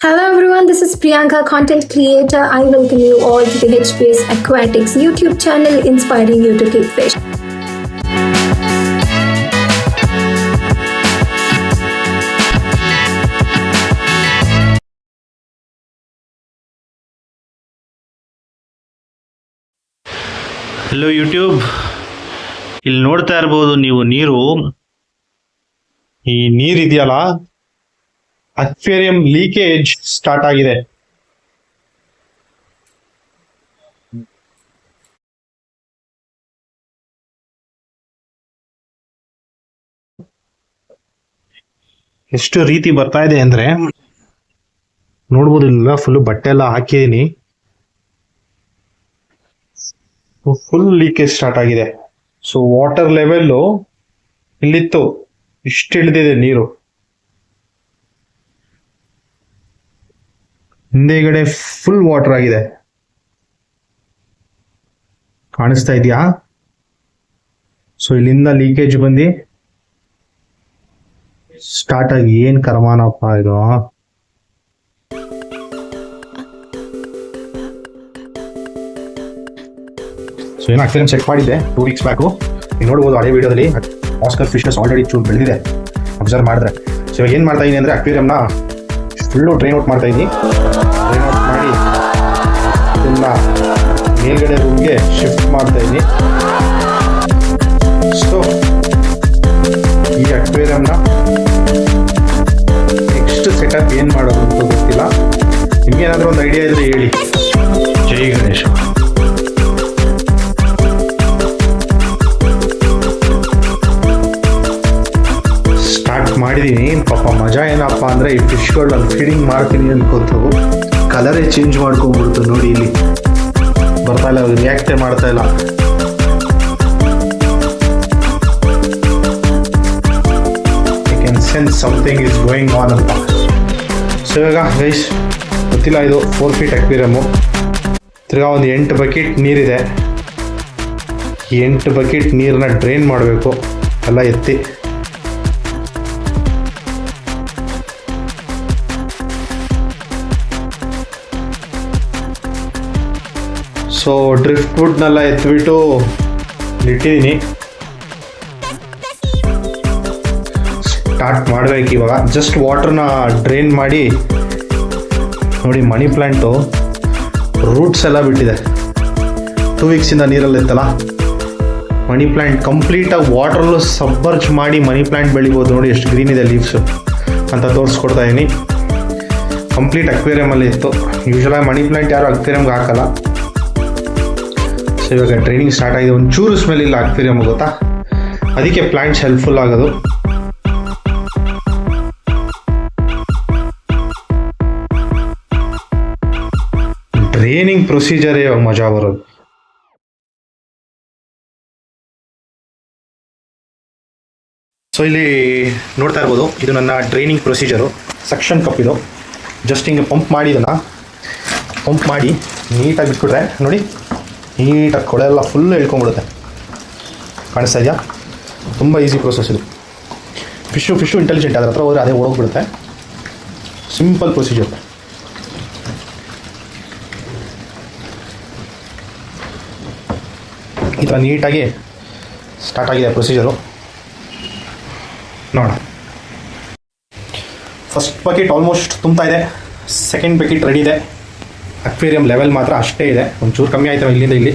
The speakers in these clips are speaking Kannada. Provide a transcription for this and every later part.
Hello everyone, this is Priyanka, content creator. I welcome you all to the HPS Aquatics YouTube channel inspiring you to keep fish. Hello YouTube, ಇಲ್ಲಿ ನೋಡ್ತಾ ಇರ್ಬೋದು ನೀವು ಈ ನೀರಿದೆಯಲ್ಲ, ಅಕ್ವೇರಿಯಂ ಲೀಕೇಜ್ ಸ್ಟಾರ್ಟ್ ಆಗಿದೆ. ಎಷ್ಟು ರೀತಿ ಬರ್ತಾ ಇದೆ ಅಂದ್ರೆ ನೋಡ್ಬೋದು. ಇಲ್ಲ ಫುಲ್ ಬಟ್ಟೆ ಎಲ್ಲ ಹಾಕಿದೀನಿ, ಫುಲ್ ಲೀಕೇಜ್ ಸ್ಟಾರ್ಟ್ ಆಗಿದೆ. ಸೊ ವಾಟರ್ ಲೆವೆಲ್ಲು ಇಲ್ಲಿತ್ತು, ಇಷ್ಟು ಇಳಿದಿದೆ ನೀರು. ಹಿಂದೆಗಡೆ ಫುಲ್ ವಾಟರ್ ಆಗಿದೆ, ಕಾಣಿಸ್ತಾ ಇದೆಯಾ? ಸೊ ಇಲ್ಲಿಂದ ಲೀಕೇಜ್ ಬಂದು ಸ್ಟಾರ್ಟ್ ಆಗಿ ಏನ್ ಕರ್ಮಾನಪ್ಪ ಇದು. ಸೊ ಏನು ಅಕ್ವೇರಿಯಂ ಚೆಕ್ ಮಾಡಿದ್ದೆ 2 weeks ಬ್ಯಾಕು. ನೀವು ನೋಡ್ಬೋದು ಹಳೆ ವಿಡಿಯೋದಲ್ಲಿ ಆಸ್ಕರ್ ಫಿಶಸ್ ಆಲ್ರೆಡಿ ಚೂರು ಬೆಳೆದಿದೆ ಅಬ್ಸರ್ವ್ ಮಾಡಿದ್ರೆ. ಸೊ ಇವಾಗ ಏನು ಮಾಡ್ತಾ ಇದೀನಿ ಅಂದರೆ ಅಕ್ವೇರಿಯಂನ ಫುಲ್ಲು ಡ್ರೈನ್ ಔಟ್ ಮಾಡ್ತಾ ಇದ್ದೀನಿ. ಡ್ರೈನ್ ಔಟ್ ಮಾಡಿ ಇದನ್ನ ಮೇಲ್ಗಡೆ ರೂಮ್ಗೆ ಶಿಫ್ಟ್ ಮಾಡ್ತಾ ಇದ್ದೀನಿ. ಸೊ ಈ ಅಕ್ವೇರಿಯಂನ ನೆಕ್ಸ್ಟ್ ಸೆಟಪ್ ಏನು ಮಾಡೋದು ಅಂತ ಗೊತ್ತಿಲ್ಲ. ನಿಮ್ಗೇನಾದರೂ ಒಂದು ಐಡಿಯಾ ಇದ್ರೆ ಹೇಳಿ. ಜೈ ಗಣೇಶ್. ಮಾಡಿದೀನಿ. ಪಾಪ ಮಜಾ ಏನಪ್ಪ ಅಂದ್ರೆ ಈ ಫಿಶ್ಗಳು ನಾನು ಫೀಡಿಂಗ್ ಮಾಡ್ತೀನಿ ಅನ್ಕೋತವು, ಕಲರೇ ಚೇಂಜ್ ಮಾಡ್ಕೊಂಡ್ಬಿಡ್ತು. ನೋಡಿ ಇಲ್ಲಿ ಬರ್ತಾ ಇಲ್ಲ, ರಿಯಾಕ್ಟೇ ಮಾಡ್ತಾ ಇಲ್ಲ. I can sense something is going on ಅಂತ. ಸೊ ಇವಾಗ ಗೈಸ್ ಗೊತ್ತಿಲ್ಲ, ಇದು 4 feet ಅಕ್ವೇರಿಯಮ್ಮು. ತಿರ್ಗಾ ಒಂದು 8 bucket ನೀರಿದೆ. ಈ 8 bucket ನೀರನ್ನ ಡ್ರೈನ್ ಮಾಡಬೇಕು ಎಲ್ಲ ಎತ್ತಿ. ಸೊ ಡ್ರಿಫ್ಟ್ ವುಡ್ನೆಲ್ಲ ಎತ್ಬಿಟ್ಟು ಇಟ್ಟಿದ್ದೀನಿ. ಸ್ಟಾರ್ಟ್ ಮಾಡ್ಬೇಕು ಇವಾಗ. ಜಸ್ಟ್ ವಾಟರ್ನ ಡ್ರೈನ್ ಮಾಡಿ ನೋಡಿ, ಮನಿ ಪ್ಲ್ಯಾಂಟು ರೂಟ್ಸ್ ಎಲ್ಲ ಬಿಟ್ಟಿದೆ. 2 weeksಯಿಂದ ನೀರಲ್ಲಿ ಇತ್ತಲ್ಲ, ಮನಿ ಪ್ಲ್ಯಾಂಟ್ ಕಂಪ್ಲೀಟಾಗಿ ವಾಟ್ರಲ್ಲೂ ಸಬ್ಬರ್ಜ್ ಮಾಡಿ ಮನಿ ಪ್ಲ್ಯಾಂಟ್ ಬೆಳಿಬೋದು. ನೋಡಿ ಎಷ್ಟು ಗ್ರೀನ್ ಇದೆ ಲೀವ್ಸು ಅಂತ ತೋರಿಸ್ಕೊಡ್ತಾ ಇದ್ದೀನಿ. ಕಂಪ್ಲೀಟ್ ಅಕ್ವೇರಿಯಮಲ್ಲಿ ಇತ್ತು. ಯೂಶಲಾಗಿ ಮನಿ ಪ್ಲ್ಯಾಂಟ್ ಯಾರು ಅಕ್ವೇರಿಯಮ್ಗೆ ಹಾಕಲ್ಲ. ಸೊ ಇವಾಗ ಟ್ರೈನಿಂಗ್ ಸ್ಟಾರ್ಟ್ ಆಗಿದೆ. ಒಂಚೂರು ಸ್ಮೆಲ್ ಇಲ್ಲ ಅಕ್ವೇರಿಯಮ್, ಗೊತ್ತಾ? ಅದಕ್ಕೆ ಪ್ಲಾಂಟ್ಸ್ ಹೆಲ್ಪ್ಫುಲ್ ಆಗೋದು. ಟ್ರೈನಿಂಗ್ ಪ್ರೊಸೀಜರೇ ಇವಾಗ ಮಜಾ ಬರೋದು. ಸೊ ಇಲ್ಲಿ ನೋಡ್ತಾ ಇರ್ಬೋದು, ಇದು ನನ್ನ ಟ್ರೈನಿಂಗ್ ಪ್ರೊಸೀಜರು. ಸಕ್ಷನ್ ಕಪ್ ಇದು. ಜಸ್ಟ್ ಹಿಂಗೆ ಪಂಪ್ ಮಾಡಿ ಇದನ್ನು ಪಂಪ್ ಮಾಡಿ ನೀಟಾಗಿ ಬಿಟ್ಬಿಟ್ರೆ ನೋಡಿ, ನೀಟಾಗಿ ಕೊಳೆ ಎಲ್ಲ ಫುಲ್ ಇಳ್ಕೊಂಡ್ಬಿಡುತ್ತೆ. ಕಾಣಿಸ್ತಾ ಇದೆಯಾ? ತುಂಬ ಈಸಿ ಪ್ರೋಸೆಸ್ ಇದು. ಫಿಶು ಇಂಟೆಲಿಜೆಂಟ್, ಅದ್ರ ಹತ್ರ ಹೋದರೆ ಅದೇ ಓಡೋಗ್ಬಿಡುತ್ತೆ. Simple procedure. ಈ ಥರ ನೀಟಾಗಿ ಸ್ಟಾರ್ಟ್ ಆಗಿದೆ ಪ್ರೊಸೀಜರು. ನೋಡೋಣ. ಫಸ್ಟ್ ಬಕೆಟ್ ಆಲ್ಮೋಸ್ಟ್ ತುಂಬ್ತಾ ಇದೆ. ಸೆಕೆಂಡ್ ಬಕೆಟ್ ರೆಡಿ ಇದೆ. ಅಕ್ವೇರಿಯಂ ಲೆವೆಲ್ ಮಾತ್ರ ಅಷ್ಟೇ ಇದೆ, ಒಂಚೂರು ಕಮ್ಮಿ ಆಯ್ತವೆ ಇಲ್ಲಿಂದ ಇಲ್ಲಿ.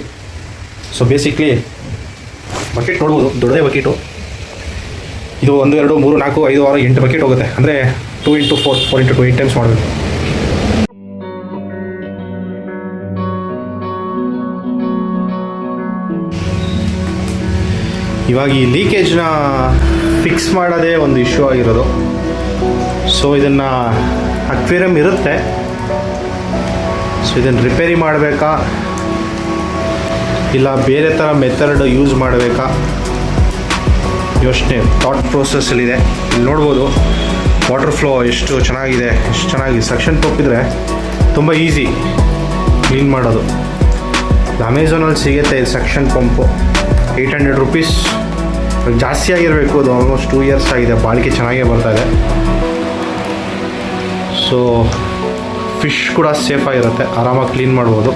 ಸೊ ಬೇಸಿಕ್ಲಿ ಬಕೆಟ್ ನೋಡ್ಬೋದು, ದೊಡ್ಡದೇ ಬಕೆಟು ಇದು. 1 2 3 4 5 6 8 ಬಕೆಟ್ ಹೋಗುತ್ತೆ. ಅಂದರೆ 2 into 4 4 into 2 8 ಟೈಮ್ಸ್ ಮಾಡಬೇಕು. ಇವಾಗ ಈ ಲೀಕೇಜ್ನ ಫಿಕ್ಸ್ ಮಾಡೋದೇ ಒಂದು ಇಶ್ಯೂ ಆಗಿರೋದು. ಸೊ ಇದನ್ನು ಅಕ್ವೇರಿಯಂ ಇರುತ್ತೆ, ಸೊ ಇದನ್ನು ರಿಪೇರಿ ಮಾಡಬೇಕಾ ಇಲ್ಲ ಬೇರೆ ಥರ ಮೆಥಡ್ ಯೂಸ್ ಮಾಡಬೇಕಾ ಯೋಚನೆ, ಥಾಟ್ ಪ್ರೋಸೆಸ್ಸಲ್ಲಿದೆ. ಇಲ್ಲಿ ನೋಡ್ಬೋದು ವಾಟರ್ ಫ್ಲೋ ಎಷ್ಟು ಚೆನ್ನಾಗಿದೆ, ಎಷ್ಟು ಚೆನ್ನಾಗಿದೆ. ಸಕ್ಷನ್ ಪಂಪ್ ಇದ್ದರೆ ತುಂಬ ಈಸಿ ಕ್ಲೀನ್ ಮಾಡೋದು. ಅಮೆಝಾನಲ್ಲಿ ಸಿಗುತ್ತೆ ಇದು ಸಕ್ಷನ್ ಪಂಪು. 800 rupees. ಜಾಸ್ತಿ ಆಗಿರಬೇಕು, ಅದು ಆಲ್ಮೋಸ್ಟ್ 2 years ಆಗಿದೆ, ಬಾಳಿಕೆ ಚೆನ್ನಾಗೇ ಬರ್ತಾಯಿದೆ. ಸೊ ಫಿಶ್ ಕೂಡ ಸೇಫ್ ಆಗಿರುತ್ತೆ, ಆರಾಮಾಗಿ ಕ್ಲೀನ್ ಮಾಡ್ಬೋದು.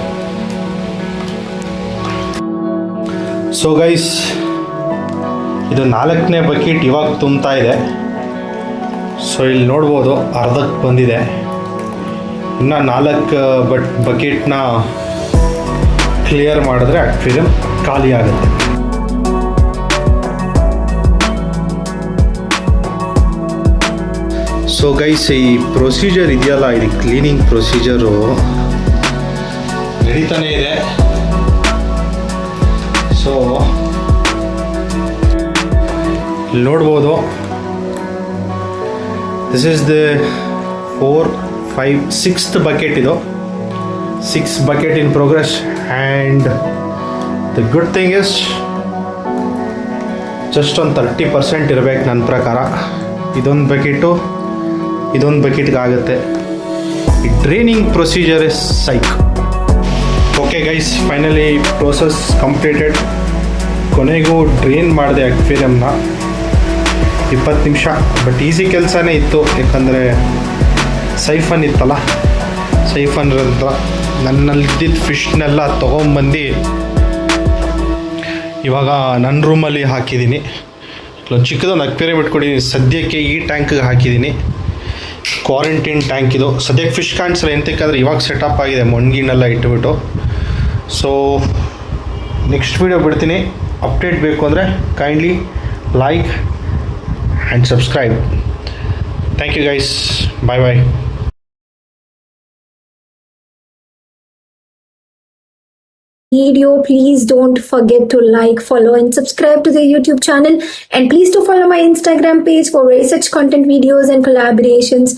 ಸೊ ಗೈಸ್, ಇದು 4ನೇ ಬಕೆಟ್ ಇವಾಗ ತುಂಬ್ತಾ ಇದೆ. ಸೊ ಇಲ್ಲಿ ನೋಡ್ಬೋದು ಅರ್ಧಕ್ಕೆ ಬಂದಿದೆ. ಇನ್ನು 4 ಬಕೆಟ್ನ ಕ್ಲಿಯರ್ ಮಾಡಿದ್ರೆ ಅಕ್ವೇರಿಯಂ ಖಾಲಿ ಆಗುತ್ತೆ. ಸೊ ಗೈಸ್, ಈ ಪ್ರೊಸೀಜರ್ ಇದೆಯಲ್ಲ, ಇದು ಕ್ಲೀನಿಂಗ್ ಪ್ರೊಸೀಜರು ನಡೀತಾನೆ ಇದೆ. ಸೊ ಇಲ್ಲಿ ನೋಡ್ಬೋದು, this is the 4, 5, 6th bucket. ಇದು 6 bucket in progress. And the good thing is just ಒಂದು 30% ಇರಬೇಕು ನನ್ನ ಪ್ರಕಾರ. ಇದೊಂದು ಬಕೆಟ್ಗೆ ಆಗುತ್ತೆ. ಈ draining procedure is psych. Okay guys, finally process completed. ಕೊನೆಗೂ ಡ್ರೈನ್ ಮಾಡಿದೆ ಅಕ್ವೇರಿಯಂನ. 20 ನಿಮಿಷ, ಬಟ್ ಈಸಿ ಕೆಲಸನೇ ಇತ್ತು. ಯಾಕಂದರೆ ಸೈಫನ್ ಇತ್ತಲ್ಲ, ಸೈಫನ್ ಇರೋದ್ರ ನನ್ನಲ್ಲಿದ್ದಿದ್ದ ಫಿಶ್ನೆಲ್ಲ ತೊಗೊಂಬಂದು ಇವಾಗ ನನ್ನ ರೂಮಲ್ಲಿ ಹಾಕಿದ್ದೀನಿ. ಇಲ್ಲೊಂದು ಚಿಕ್ಕದೊಂದು ಅಕ್ವೇರಿಯಂ ಇಟ್ಕೊಂಡಿದ್ದೀನಿ. ಸದ್ಯಕ್ಕೆ ಈ ಟ್ಯಾಂಕಿಗೆ ಹಾಕಿದ್ದೀನಿ. ಕ್ವಾರಂಟೈನ್ ಟ್ಯಾಂಕ್ ಇದು. ಸದ್ಯಕ್ಕೆ ಫಿಶ್ ಕಾಣಿಸಲ್ಲ, ಎಂತಕ್ಕಾದ್ರೆ ಇವಾಗ ಸೆಟಪ್ ಆಗಿದೆ, ಮಣ್ಗಿನೆಲ್ಲ ಇಟ್ಬಿಟ್ಟು. ಸೊ ನೆಕ್ಸ್ಟ್ ವೀಡಿಯೋ ಬಿಡ್ತೀನಿ. ಅಪ್ಡೇಟ್ ಬೇಕು ಅಂದರೆ kindly like and subscribe. Thank you guys. Bye bye. Video, please don't forget to like, follow and subscribe to the YouTube channel, and please do follow my Instagram page for such content videos and collaborations.